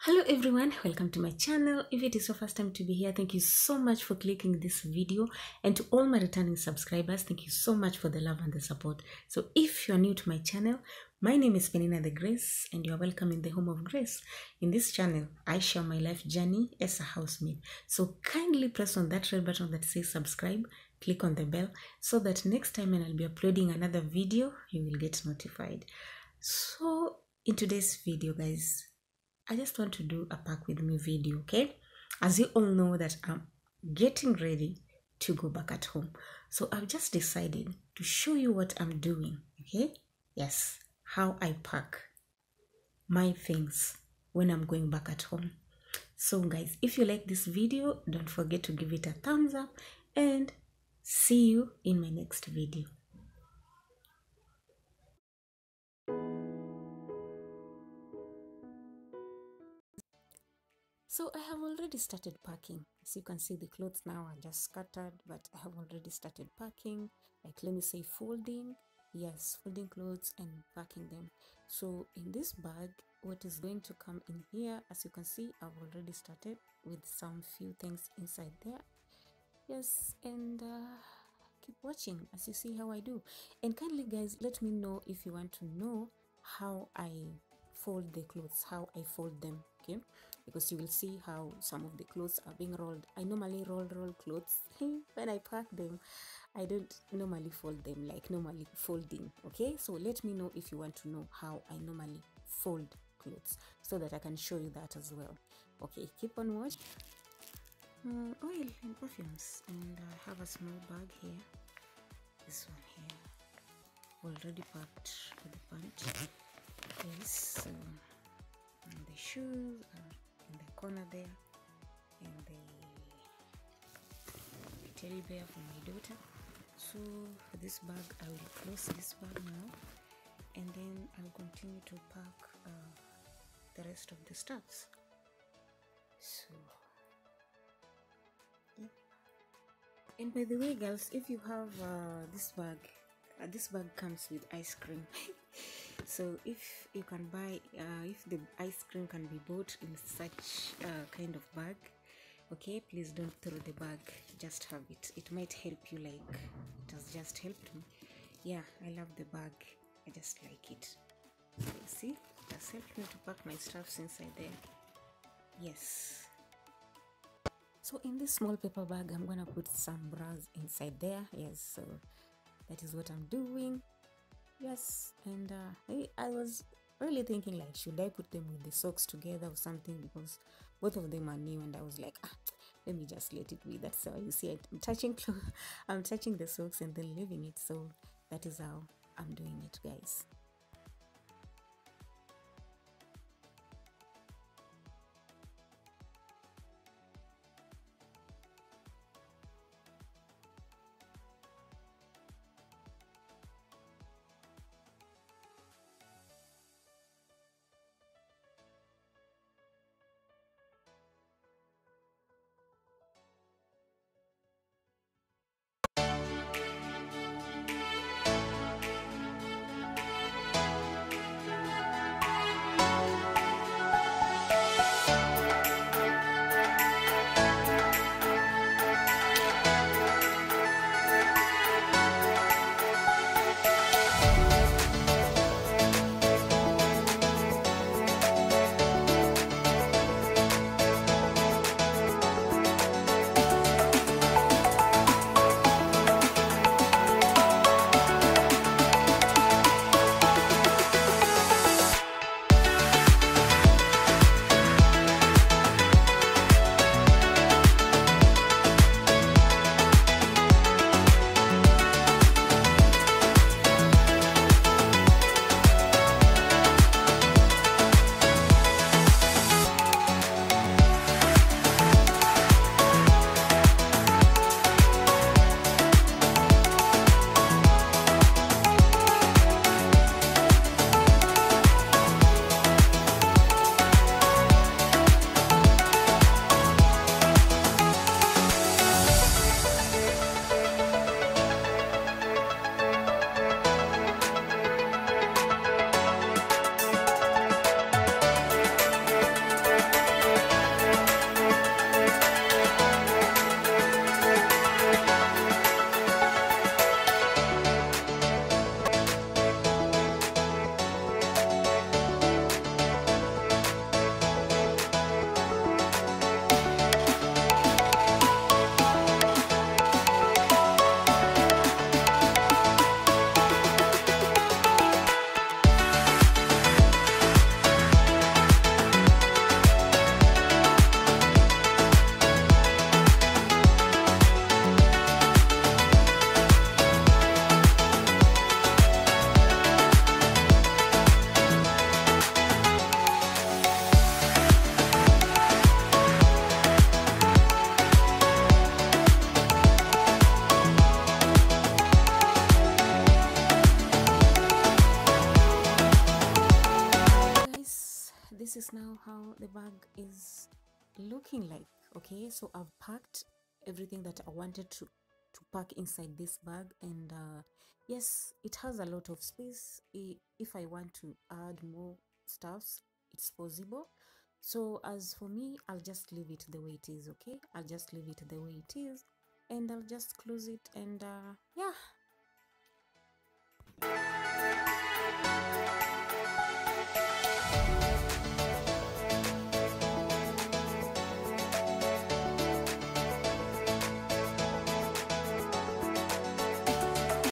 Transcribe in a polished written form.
Hello everyone, welcome to my channel. If it is your first time to be here, thank you so much for clicking this video, and to all my returning subscribers, thank you so much for the love and the support. So if you are new to my channel, my name is Penninah the Grace and you are welcome in the home of grace. In this channel, I share my life journey as a housemaid. So kindly press on that red button that says subscribe, click on the bell so that next time when I'll be uploading another video, you will get notified. So in today's video, guys, I just want to do a pack with me video, okay? As you all know that I'm getting ready to go back at home. So I've just decided to show you what I'm doing, okay? Yes, how I pack my things when I'm going back at home. So guys, if you like this video, don't forget to give it a thumbs up and see you in my next video. So I have already started packing. As you can see, the clothes now are just scattered, but I have already started packing. Like, let me say folding. Yes, folding clothes and packing them. So in this bag, what is going to come in here, as you can see, I've already started with some few things inside there. Yes, and keep watching as you see how I do. And kindly guys, let me know if you want to know how I fold the clothes, how I fold them, okay? Because you will see how some of the clothes are being rolled. I normally roll clothes. When I pack them, I don't normally fold them like normally folding, okay? So let me know if you want to know how I normally fold clothes so that I can show you that as well. Okay, keep on watching. Oil and perfumes, and I have a small bag here. This one here, already packed with the pant. Yes, so and the shoes are in the corner there, and the teddy bear for my daughter. So for this bag, I will close this bag now, and then I'll continue to pack the rest of the stuffs. So yeah. And by the way, girls, if you have this bag comes with ice cream. So if you can buy, if the ice cream can be bought in such kind of bag, okay, please don't throw the bag, just have it. It might help you, like it has just helped me. Yeah, I love the bag, I just like it. So you see, it has helped me to pack my stuffs inside there. Yes. So in this small paper bag, I'm gonna put some bras inside there. Yes, so that is what I'm doing. Yes, and I was really thinking, like, should I put them with the socks together or something, because both of them are new, and I was like, let me just let it be. That's how you see it. I'm touching the socks and then leaving it. So that is how I'm doing it, guys. the bag is looking like. Okay, so I've packed everything that I wanted to pack inside this bag, and yes, it has a lot of space. If I want to add more stuffs, it's possible. So as for me, I'll just leave it the way it is. Okay, I'll just leave it the way it is, and I'll just close it, and yeah.